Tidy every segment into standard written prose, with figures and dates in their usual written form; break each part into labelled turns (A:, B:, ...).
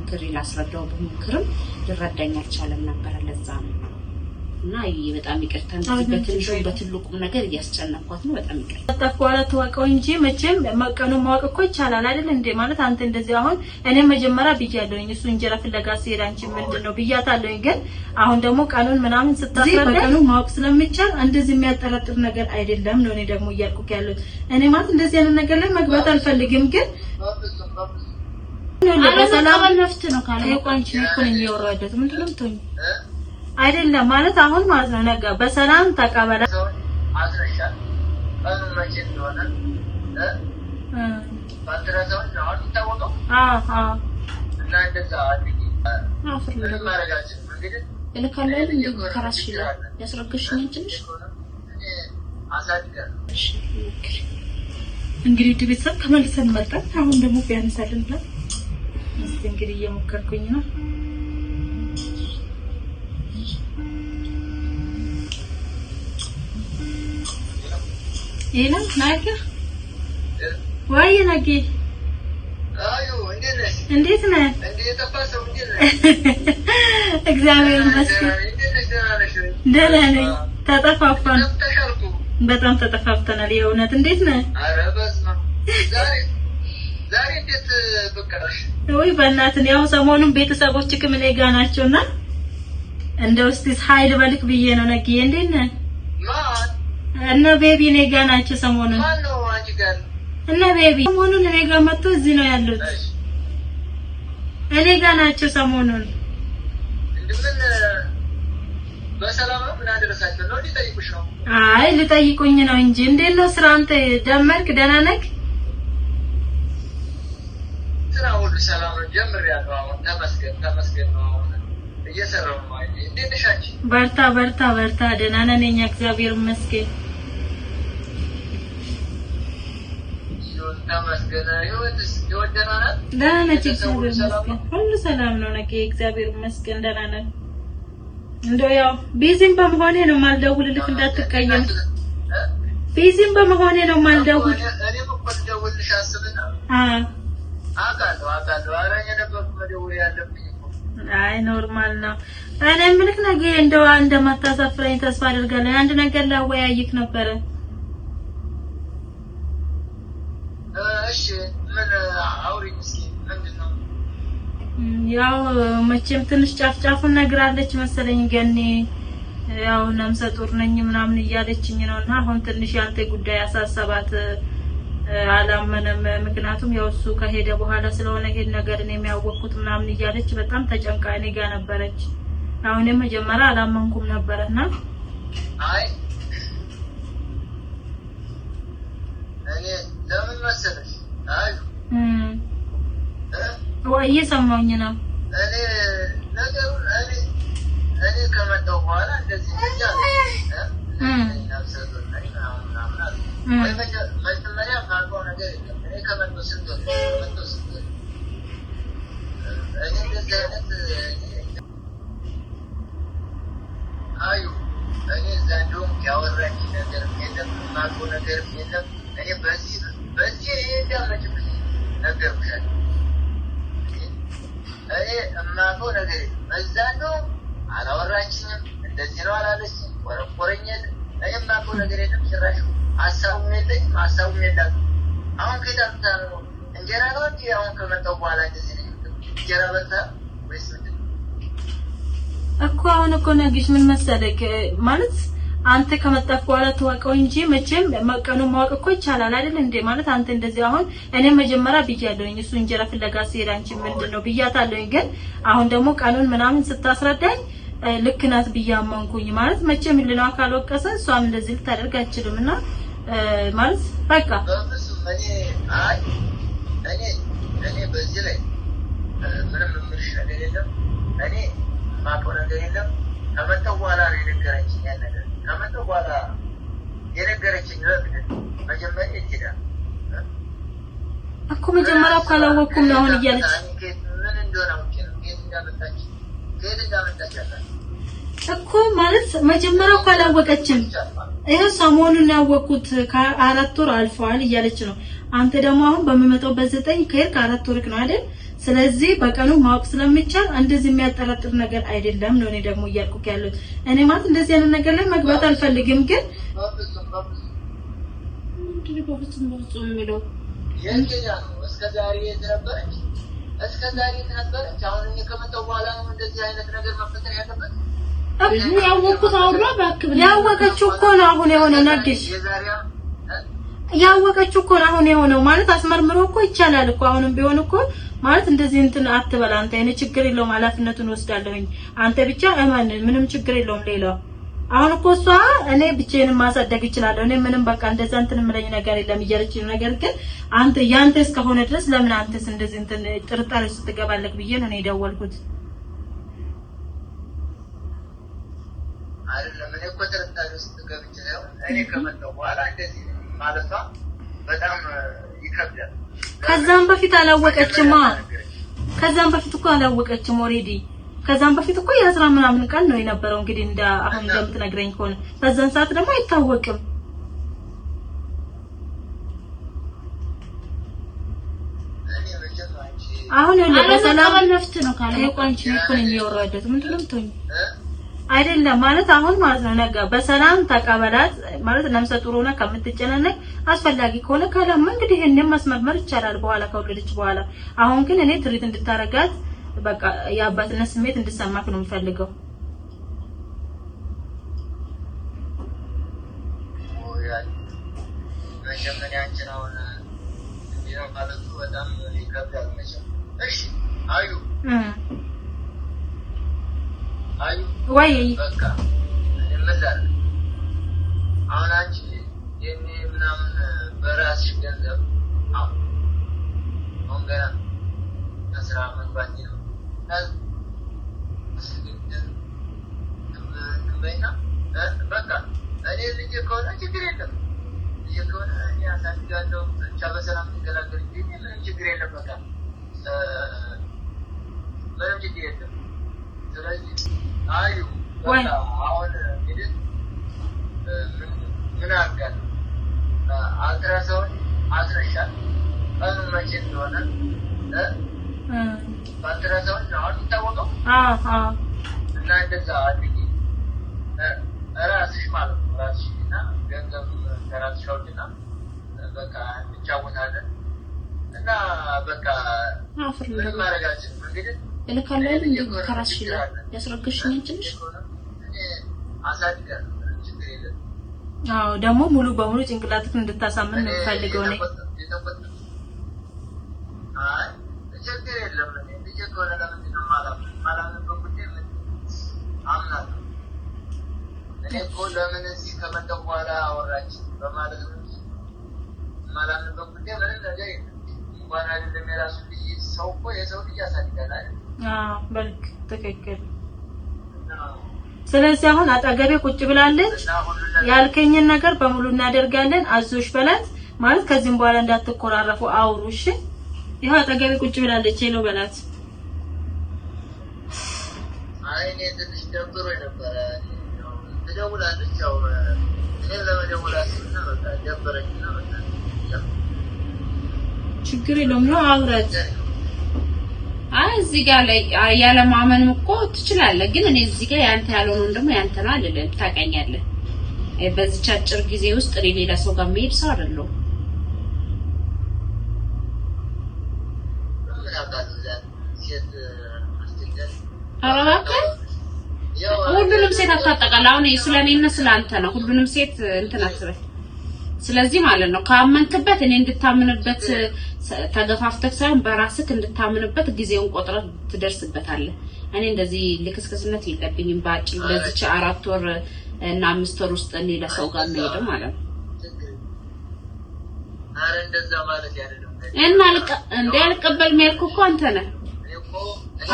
A: ሞክሬ ላስረዳው በሞክርም ሊረዳኝ አልቻለም ነበር ለዛ ነው እና በጣም ይቅርታ እንደዚህ በትልቁም ነገር ያስጨነቅኳት ነው በጣም ይቅርታ
B: ተጣጣቋላ ተዋቀው እንጂ መቼም መቀኑ ማወቅ እኮ ይቻላል አይደል እንዴ ማለት አንተ እንደዚህ አሁን እኔ መጀመሪያ ብያለሁኝ እሱ እንጀራ ፍለጋ ሲሄድ አንቺ ምንድነው ብያታለሁኝ ግን አሁን ደግሞ ቀኑን ምናምን ስታስረዳ ቀኑ ማወቅ ስለሚቻል እንደዚህ የሚያጠራጥር ነገር አይደለም ነው እኔ ደግሞ እያልኩክ ያለው እኔ ማለት እንደዚህ አይነት ነገር ላይ መግባት አልፈልግም ግን
A: በሰላም ነፍስ ነው ካለ
B: ቆንጆ እኮ ነው የሚወራደት ምንድነው ተኝ አይደለም ማለት አሁን ማለት ነው ነገ በሰላም ተቀበለ
C: አስረሻ ማንማች እንደሆነ ባትራዛው ነው ታወቀው እና እንደዛ አድርጊ ማረጋችን እንግዲህ
A: ለካላል እንደ ከራስ ይላል ያስረግሽኝ ትንሽ
C: አሳድጋ
B: እንግዲህ ድብሰት ተመልሰን መጣን አሁን ደግሞ ቢያንሳልን ብለን እንግዲህ እየሞከርኩኝ ነው ይሄን ናይካ ወይ ነጊ
C: አዩ
B: እንዴት ነህ
C: እንዴት ተፋሰው እንዴት
B: እግዚአብሔር ይመስገን ደህና ነኝ ተጠፋፋን በጣም ተጠፋፍተናል የእውነት እንዴት ነህ
C: ኧረ በስመ ዛሬ እንዴት በቀረሽ
B: ወይ በእናትህ ያው ሰሞኑን ቤተሰቦችህ ከምን ጋር ናቸውና እንደው እስቲ ኃይል በልክ ብዬ ነው ነጊ እንዴት ነህ
C: ማን
B: እና ቤቢ እኔ ጋር ናቸው ሰሞኑን
C: ማን ነው አንቺ ጋር
B: እና ቤቢ ሰሞኑን እኔ ጋር መጥቶ እዚህ ነው ያሉት እኔ ጋር ናቸው ሰሞኑን
C: እንደምን በሰላም ነው ምን አደረሳችሁ ነው ሊጠይቁሽ ነው
B: አይ ሊጠይቁኝ ነው እንጂ እንዴት ነው ስራ አንተ ደመርክ ደህና ነህ
C: ስራ ሁሉ ሰላም ነው ጀምሬያለሁ አሁን ተመስገን ነው እየሰራው ነው እንዴት ነሽ አንቺ
B: በርታ ደህና ነኝ እግዚአብሔር ይመስገን
C: ተመስገን ይወድስ ይወደናል
B: ደህና ነኝ እግዚአብሔር ይመስገን ሁሉ ሰላም ነው ነኝ እግዚአብሔር ይመስገን ደህና ነኝ እንደው ያው ቢዚም በመሆኔ ነው ማልደውልልህ እንዳትቀየም ቢዚም በመሆኔ ነው ማልደውል
C: እኔ በኩል ደውልልሽ አስብና አቃለው አረኛ ነበር መደውል ያለብኝ
B: አይ ኖርማል ነው እኔ ምልክ ነገ እንደው እንደማታሳፍረኝ ተስፋ አደርጋለሁ አንድ ነገር ላወያይክ ነበር
C: እሺ ምን አውሪኝ እስኪ ምንድነው
B: ያው መቼም ትንሽ ጫፍጫፉን ነግራለች መሰለኝ ገኔ ያው ነምሰ ጡር ነኝ ምናምን እያለችኝ ነውና አሁን ትንሽ ያንተ ጉዳይ አሳሰባት አላመነም ምክንያቱም ያው እሱ ከሄደ በኋላ ስለሆነ ይሄን ነገር እኔ የሚያወቅኩት ምናምን እያለች በጣም ተጨንቃ እኔ ጋር ነበረች አሁን መጀመሪያ አላመንኩም ነበርና
C: አይ እኔ ለምን መሰለሽ አይ
B: ወይ እየሰማሁኝ ነው
C: እኔ ነገሩ እኔ ከመጣሁ በኋላ እንደዚህ መጀመሪያ ማውቀው ነገር የለም እኔ ከመጣሁ ስንት እኔ እንደዚህ አይነት አዩ እኔ እዛ እንደውም ያወራኝ ነገር የለም ማውቀው ነገር የለም እኔ በዚህ እንዳመጭብኝ ነገርኩሻል እኔ የማውቀው ነገር እዛ እንደውም አላወራችኝም እንደዚህ ነው አላለችኝ ቆረቆረኛል እኔ የማውቀው ነገር የለም ጭራሽ ሀሳቡም የላትም አሁን ከታምታ ነው እንጀራ ነው እንጂ አሁን ከመጣሁ በኋላ እንደዚህ ነው እንጀራ በልታ ወይስ ምንድን
B: እኮ አሁን እኮ ነግሽ ምን መሰለክ ማለት አንተ ከመጣህ በኋላ ተዋቀው እንጂ መቼም መቀኑ ማወቅ እኮ ይቻላል አይደል እንዴ ማለት አንተ እንደዚህ አሁን እኔ መጀመሪያ ብያለሁኝ እሱ እንጀራ ፍለጋ ሲሄድ አንቺ ምንድነው ብያታለሁኝ ግን አሁን ደግሞ ቀኑን ምናምን ስታስረዳኝ ልክ ናት ብያመንኩኝ ማለት መቼም ልለው አካል ወቀሰ እሷም እንደዚህ ልታደርግ አትችልምና ማለት በቃ
C: እኔ በዚህ ላይ ምንም ምንሽ ነገር የለም እኔ ማውቀው ነገር የለም ከመጣሁ በኋላ የነገረችኝ ያን ነገር ከመጣሁ በኋላ የነገረችኝ መጀመሪያ ይችላል
B: እኮ መጀመሪያ እኮ አላወኩም ነው አሁን እያለች
C: ምን እንደሆነ አውቄ ነው ከየት እንዳመጣች
B: እኮ ማለት መጀመሪያ እኮ አላወቀችም ይሄ ሰሞኑን ያወቁት ከ4 ወር አልፏል እያለች ነው አንተ ደግሞ አሁን በመመጣው በ9 ከሄድክ 4 ወርክ ነው አይደል ስለዚህ በቀኑ ማወቅ ስለሚቻል እንደዚህ የሚያጠራጥር ነገር አይደለም ነው እኔ ደግሞ እያልኩ ያለሁት። እኔ ማለት እንደዚህ አይነት ነገር ላይ መግባት አልፈልግም ግን
A: እንዴ በፍጹም የሚለው
C: የእንግዲህ ነው እስከዛሬ የተነበረች አሁን እኔ ከመጣሁ በኋላ ነው እንደዚህ አይነት ነገር መፈጠር ያለበት።
A: ያወቁት አውራ ባክብ
B: ያወቀችው እኮ ነው አሁን የሆነው ነግሽ ያወቀችው እኮ ነው አሁን የሆነው ማለት አስመርምሮ እኮ ይቻላል እኮ አሁንም ቢሆን እኮ ማለት እንደዚህ እንትን አትበላ አንተ እኔ ችግር የለውም ኃላፊነቱን ወስዳለሁኝ አንተ ብቻ እማን ምንም ችግር የለውም ሌላው አሁን እኮ እሷ እኔ ብቻዬን ማሳደግ ይችላል እኔ ምንም በቃ እንደዛ እንትን ምለኝ ነገር የለም እያለችኝ ነገር ግን አንተ ያንተ እስከሆነ ድረስ ለምን አንተስ እንደዚህ እንትን ጥርጣሬ ውስጥ ትገባለህ ብዬ ነው እኔ ደወልኩት
C: አይደለም እኔ እኮ ጥርጣሬ ውስጥ ገብቼ ነው እኔ ከመጣሁ በኋላ እንደዚህ ማለቷ በጣም ይከብዳል
B: ከዛም በፊት አላወቀችማ ከዛም በፊት እኮ አላወቀችም ኦሬዲ ከዛም በፊት እኮ የአስራ ምናምን ቀን ነው የነበረው እንግዲህ እንደ አሁን እንደምትነግረኝ ከሆነ በዛን ሰዓት ደግሞ አይታወቅም አሁን ለሰላም ነፍት ነው ካለ ቆንቺ እኮ ነው የሚወራደት ምንድነው ተኝ አይደለም ማለት አሁን ማለት ነው ነገ በሰላም ተቀበላት ማለት ለምሰ ጥሩና ከምትጨነነቅ አስፈላጊ ከሆነ ካላም እንግዲህ እኔም ማስመርመር ይቻላል በኋላ ከወለደች በኋላ አሁን ግን እኔ ትሪት እንድታረጋት በቃ የአባትነት ስሜት እንድሰማክ ነው የምፈልገው
C: መጀመሪያችን አሁን እንዲህ ማለቱ በጣም ይከብዳል መቼም እሺ አዩ
B: ወይ
C: በቃ እንመጣለን አሁን አንቺ የኔ ምናምን በራስሽ ገንዘብ አሁን ገና ከስራ መግባት ነው በቃ እኔ ልጅ ከሆነ ችግር የለም ልጅ ከሆነ እኔ አሳድጋለሁ ብቻ በሰላም ትገላገል እንጂ ምንም ችግር የለም በቃ ምንም ችግር የለም ስለዚህ አዩ አሁን እንግዲህ ምን አድርጋለሁ አልትራሳውንድ አስረሻል ቀኑ መቼ እንደሆነ አልትራሳውንድ ነው የሚታወቀው እና እንደዛ አድርጊ ራስሽ ማለት ነው ራስሽ እና ገንዘብ ከራስሽ አውጪና በቃ እንጫወታለን እና በቃ ምንም ማድረጋችን እንግዲህ
A: እልካለሁ እንዴ ከራስሽ ይላል ያስረግሽኝ እንጂ
C: አሳድጋለሁ ችግር የለም
B: አዎ ደግሞ ሙሉ በሙሉ ጭንቅላትህን እንድታሳምን ነው ፈልገው ነው
C: አይ ችግር የለም ልጅ ከሆነ ለምን ነው ማለት በቁጥር አምናለሁ እኔ እኮ ለምን እዚህ ከመጣሁ በኋላ አወራች በማለት ነው ማለት በቁጥር ምንም ነገር እንኳን አይደለም የራሱ ልጅ ሰው እኮ የሰው ልጅ ያሳድጋል አይደል
B: በልክ ትክክል ስለዚህ አሁን አጠገቤ ቁጭ ብላለች ያልከኝን ነገር በሙሉ እናደርጋለን አዞሽ በላት ማለት ከዚህም በኋላ እንዳትቆራረፉ አውሩ እሺ ይሄው አጠገቤ ቁጭ ብላለች ሄሎ በላት
C: አይ እኔ ትንሽ ደብሮኝ ነበር ትደውላለች ያው እኔ ለመደወላትና በቃ ደበረኝና በቃ
A: ችግር የለውም ነው አውራት አይ እዚህ ጋር ላይ ያለ ማመንም እኮ ትችላለህ ግን እኔ እዚህ ጋር ያንተ ያልሆነውን ደግሞ ያንተ ነው አይደለም ታቀኛለህ በዚህ አጭር ጊዜ ውስጥ ሌላ ሰው ጋር መሄድ ሰው አይደለም ሁሉንም ሴት አታጠቃላ አሁን ስለኔና ስላንተ ነው ሁሉንም ሴት እንትን አትበል ስለዚህ ማለት ነው ካመንክበት እኔ እንድታምንበት ተገፋፍተህ ሳይሆን በራስህ እንድታምንበት ጊዜውን ቆጥረህ ትደርስበታለህ እኔ እንደዚህ ልክስክስነት የለብኝም ባጭር ለዚህ 4 ወር እና 5 ወር ውስጥ ሌላ ሰው ጋር ነው ሄደው ማለት ነው
C: አረ እንደዛ ማለት አይደለም
A: እና እንደ ያልቀበል የሚያልኩ እኮ አንተ ነህ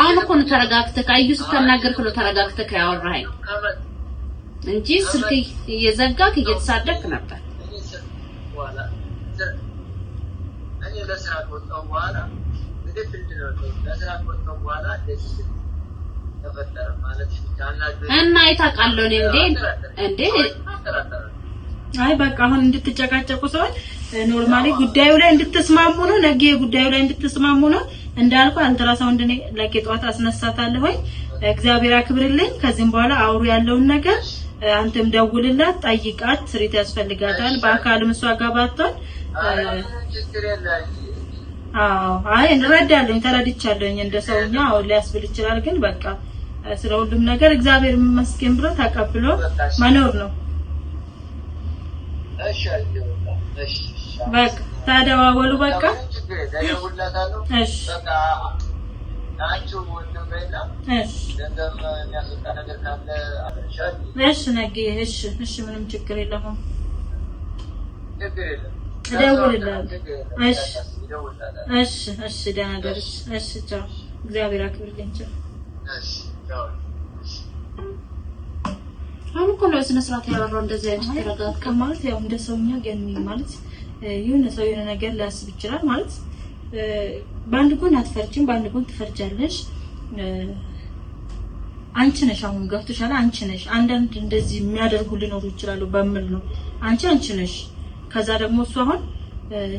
A: አሁን እኮ ነው ተረጋግተህ ካዩ ስትናገር ነው ተረጋግተህ ያወራኸኝ እንጂ ስልክ እየዘጋክ እየተሳደብክ ነበር
C: እኔ ለስራ ወጣው በኋላ ለስራ ወጣው በኋላ እንደዚህ ተፈጠረ ማለት
B: እና አይታቃለው እንዴ አይ በቃ አሁን እንድትጨቃጨቁ ሰው ኖርማሊ ጉዳዩ ላይ እንድትስማሙ ነው ነገ ጉዳዩ ላይ እንድትስማሙ ነው እንዳልኩ አልትራሳውንድ እኔ ለቄጧት አስነሳታለሁ። እግዚአብሔር አክብርልኝ። ከዚህም በኋላ አውሩ ያለውን ነገር አንተም ደውልላት፣ ጠይቃት፣ ስሪት ያስፈልጋታል። በአካልም እሷ ጋር ባትሆን አይ እንረዳለሁ፣ ተረድቻለሁ። እንደ ሰውኛ አሁን ሊያስብል ይችላል፣ ግን በቃ ስለ ሁሉም ነገር እግዚአብሔር ይመስገን ብሎ ተቀብሎ መኖር ነው። እሺ በቃ ተደዋወሉ። በቃ እሺ እሺ ነገ እሺ ምንም ችግር የለውም። እደውልልሃለሁ። እሺ ደህና ደርሽ። እሺ ቻው። እግዚአብሔር አክብርልኝ። ቻው።
A: አሁን እኮ ነው ስነ ስርዓት ያወራው እንደዚህ አይነት ተረጋጋ
B: ማለት ያው እንደ ሰውኛ ገኒ ማለት የሆነ ሰው የሆነ ነገር ሊያስብ ይችላል ማለት በአንድ ጎን አትፈርጂም፣ በአንድ ጎን ትፈርጃለሽ። አንቺ ነሽ አሁን ገብቶሻል። አንቺ ነሽ አንዳንድ እንደዚህ የሚያደርጉ ሊኖሩ ይችላሉ በሚል ነው። አንቺ ነሽ። ከዛ ደግሞ እሱ አሁን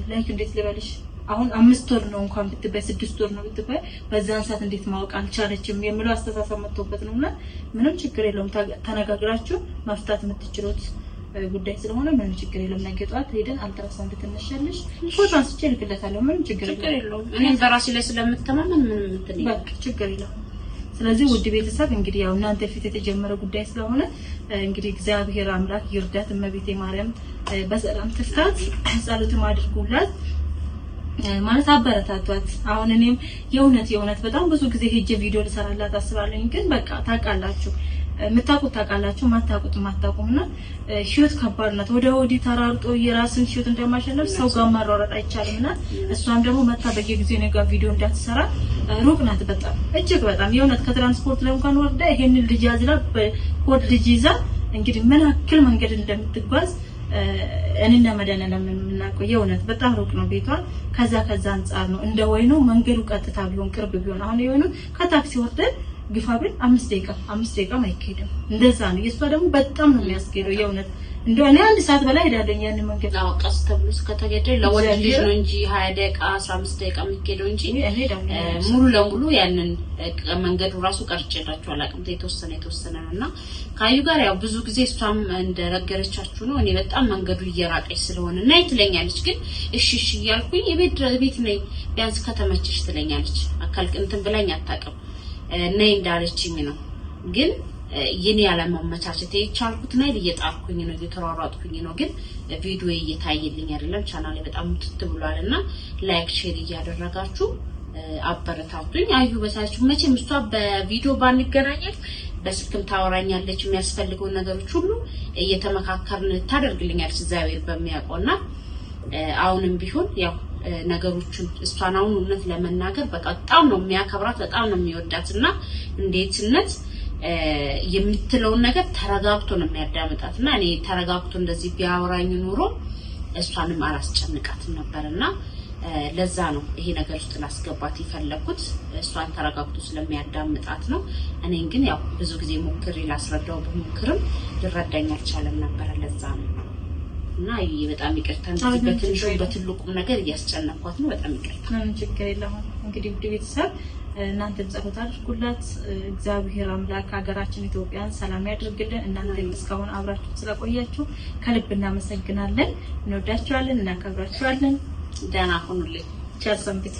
B: ላይክ እንዴት ልበልሽ አሁን 5 ወር ነው እንኳን ብትበይ 6 ወር ነው ብትበይ በዛን ሰዓት እንዴት ማወቅ አልቻለችም የሚለው አስተሳሰብ መጥቶበት ነውና ምንም ችግር የለውም። ተነጋግራችሁ መፍታት የምትችሉት ጉዳይ ስለሆነ ምንም ችግር የለውም። ነገ ጧት ሄደን አልትራሳውንድ ትነሻለሽ፣ ፎቶ አንስቼ ልክለታለሁ። ምንም ችግር የለውም።
A: እኔ በራሴ ላይ ስለምተማመን ምንም እንትን
B: በቃ ችግር የለውም። ስለዚህ ውድ ቤተሰብ እንግዲህ ያው እናንተ ፊት የተጀመረ ጉዳይ ስለሆነ እንግዲህ እግዚአብሔር አምላክ ይርዳት። እመቤቴ ማርያም በሰላም ትፍታት። ጸሎትም አድርጉላት ማለት አበረታቷት። አሁን እኔም የእውነት በጣም ብዙ ጊዜ ሄጄ ቪዲዮ ልሰራላት አስባለኝ፣ ግን በቃ ታውቃላችሁ፣ የምታውቁት ታውቃላችሁ፣ ማታውቁምና ህይወት ከባድ ናት። ወደ ወዲህ ተራርጦ የራስን ህይወት እንደማሸነፍ ሰው ጋር ማሯሯጥ አይቻልምና እሷም ደግሞ መታ በየጊዜው እኔ ጋር ቪዲዮ እንዳትሰራ ሩቅ ናት፣ በጣም እጅግ በጣም የእውነት ከትራንስፖርት ላይ እንኳን ወርዳ ይሄንን ልጅ ያዝላ በኮድ ልጅ ይዛ እንግዲህ ምን ያክል መንገድ እንደምትጓዝ እኔና መድኃኒዓለም የምናውቀው የእውነት በጣም ሩቅ ነው ቤቷ። ከዛ አንጻር ነው እንደ ወይኑ መንገዱ ቀጥታ ቢሆን ቅርብ ቢሆን አሁን የሆኑ ከታክሲ ወርደን ግፋ ቢል 5 ደቂቃ አይኬድም። እንደዛ ነው። የሷ ደግሞ በጣም ነው የሚያስኬደው የእውነት እንደው እኔ 1 ሰዓት በላይ ሄዳለሁ ያንን መንገድ
A: አውቀስ ተብሎ እስከተገደ ለወንድ ልጅ ነው እንጂ 20 ደቂቃ 15 ደቂቃ የሚኬደው እንጂ ሙሉ ለሙሉ ያንን መንገዱ ራሱ ቀርጬላችሁ አላውቅም። የተወሰነ ነውና ካዩ ጋር ያው ብዙ ጊዜ እሷም እንደረገረቻችሁ ነው። እኔ በጣም መንገዱ እየራቀች ስለሆነ ነይ ትለኛለች፣ ግን እሺ እያልኩኝ ቤት ነይ ቢያንስ ከተመቸሽ ትለኛለች። አካል እንትን ብላኝ አታውቅም። ነይ እንዳለችኝ ነው። ግን የኔ ያለማመቻቸት የቻልኩት ነይ እየጣርኩኝ ነው፣ እየተሯሯጥኩኝ ነው። ግን ቪዲዮ እየታየልኝ አይደለም። ቻናሌ በጣም ትብሏልና ላይክ ሼር እያደረጋችሁ አበረታቱኝ። አዩ በሳችሁ መቼም እሷ በቪዲዮ ባንገናኘት በስልክም ታወራኛለች። የሚያስፈልገው ነገሮች ሁሉ እየተመካከርን ታደርግልኛለች እግዚአብሔር በሚያውቀውና አሁንም ቢሆን ያው ነገሮችን እሷን አሁን እውነት ለመናገር በጣም ነው የሚያከብራት፣ በጣም ነው የሚወዳትና እንዴትነት የምትለውን ነገር ተረጋግቶ ነው የሚያዳምጣትና እኔ ተረጋግቶ እንደዚህ ቢያወራኝ ኑሮ እሷንም አላስጨንቃትም ነበርና ለዛ ነው ይሄ ነገር ውስጥ ላስገባት ይፈለኩት። እሷን ተረጋግቶ ስለሚያዳምጣት ነው። እኔን ግን ያው ብዙ ጊዜ ሞክሬ ላስረዳው በሞክርም ልረዳኝ አልቻለም ነበር። ለዛ ነው እና ይሄ በጣም ይቅርታ እንደዚህ በትንሹ በትልቁም ነገር እያስጨነቅኳት ነው። በጣም ይቅርታ።
B: ምንም ችግር የለውም። እንግዲህ ውድ ቤተሰብ እናንተም ጸሎት አድርጉላት። እግዚአብሔር አምላክ ሀገራችን ኢትዮጵያን ሰላም ያድርግልን። እናንተም እስካሁን አብራችሁ ስለቆያችሁ ከልብ እናመሰግናለን። እንወዳችኋለን፣ እናከብራችኋለን።
A: ደህና ሁኑልኝ።
B: ቻው ሰንብቱ።